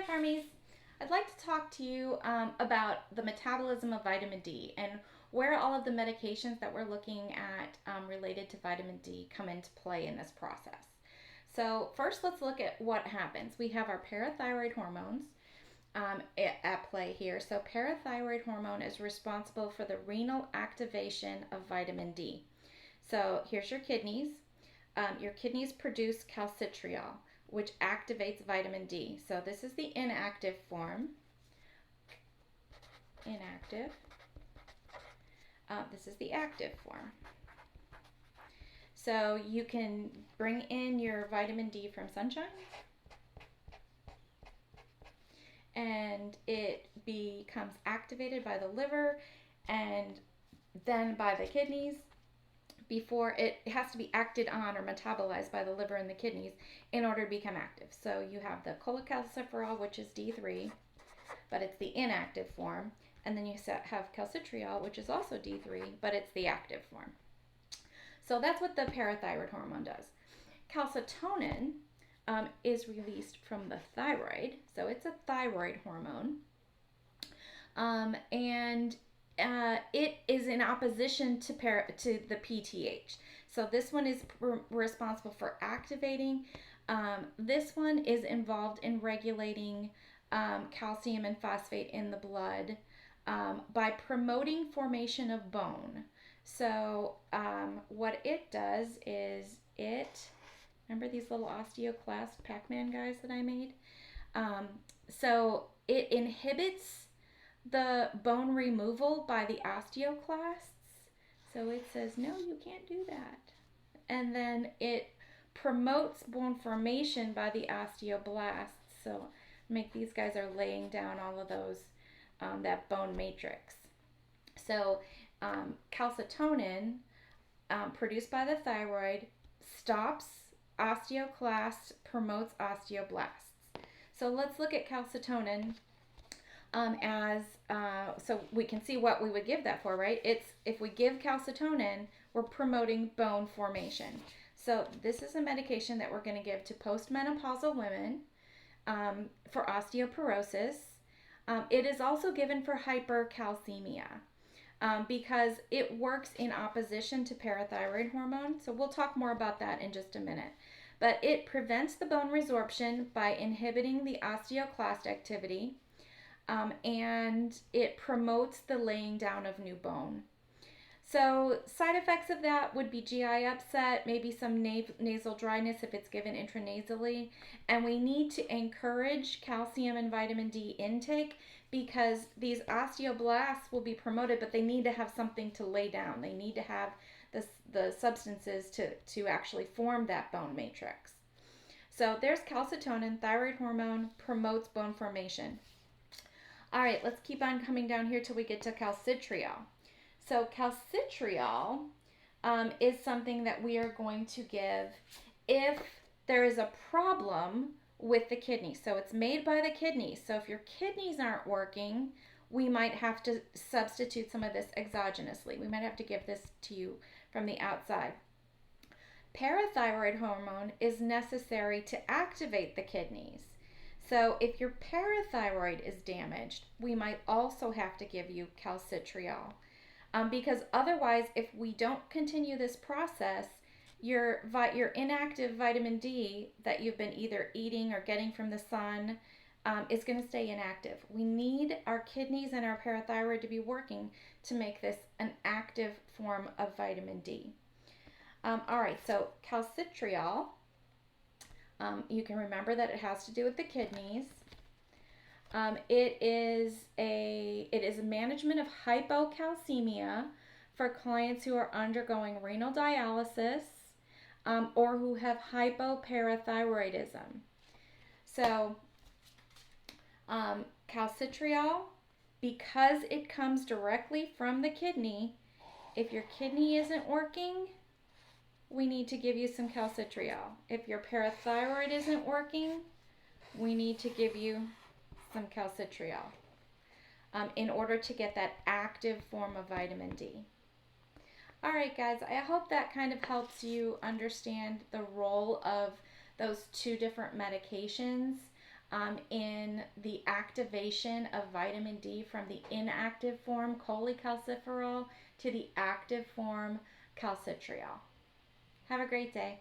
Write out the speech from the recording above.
Harmies. I'd like to talk to you about the metabolism of vitamin D and where all of the medications that we're looking at related to vitamin D come into play in this process. So, first, let's look at what happens. We have our parathyroid hormones at play here. So, parathyroid hormone is responsible for the renal activation of vitamin D. So, here's your kidneys. Your kidneys produce calcitriol, which activates vitamin D. So this is the inactive form. Inactive. This is the active form. So you can bring in your vitamin D from sunshine, and it becomes activated by the liver and then by the kidneys. Before it has to be acted on or metabolized by the liver and the kidneys in order to become active. So you have the cholecalciferol, which is D3, but it's the inactive form. And then you have calcitriol, which is also D3, but it's the active form. So that's what the parathyroid hormone does. Calcitonin is released from the thyroid. So it's a thyroid hormone. And it is in opposition to the PTH. So this one is responsible for activating. This one is involved in regulating calcium and phosphate in the blood by promoting formation of bone. So what it does is remember these little osteoclast Pac-Man guys that I made? So it inhibits the bone removal by the osteoclasts. So it says, no, you can't do that. And then it promotes bone formation by the osteoblasts. So these guys are laying down all of those, that bone matrix. So calcitonin, produced by the thyroid, stops osteoclasts, promotes osteoblasts. So let's look at calcitonin. So we can see what we would give that for, right? If we give calcitonin, we're promoting bone formation. So this is a medication that we're going to give to postmenopausal women for osteoporosis. It is also given for hypercalcemia because it works in opposition to parathyroid hormone. So we'll talk more about that in just a minute. But it prevents the bone resorption by inhibiting the osteoclast activity. And it promotes the laying down of new bone. So side effects of that would be GI upset, maybe some nasal dryness if it's given intranasally. And we need to encourage calcium and vitamin D intake because these osteoblasts will be promoted, but they need to have something to lay down. They need to have the substances to actually form that bone matrix. So there's calcitonin, thyroid hormone, promotes bone formation. All right, let's keep on coming down here till we get to calcitriol. So calcitriol is something that we are going to give if there is a problem with the kidney. So it's made by the kidneys. So if your kidneys aren't working, we might have to substitute some of this exogenously. We might have to give this to you from the outside. Parathyroid hormone is necessary to activate the kidneys. So if your parathyroid is damaged, we might also have to give you calcitriol. Because otherwise, if we don't continue this process, your inactive vitamin D that you've been either eating or getting from the sun is going to stay inactive. We need our kidneys and our parathyroid to be working to make this an active form of vitamin D. All right, so calcitriol. You can remember that it has to do with the kidneys. It is a management of hypocalcemia for clients who are undergoing renal dialysis or who have hypoparathyroidism. So calcitriol, because it comes directly from the kidney, if your kidney isn't working, we need to give you some calcitriol. If your parathyroid isn't working, we need to give you some calcitriol in order to get that active form of vitamin D. All right, guys, I hope that kind of helps you understand the role of those two different medications. in the activation of vitamin D from the inactive form, cholecalciferol, to the active form, calcitriol. Have a great day.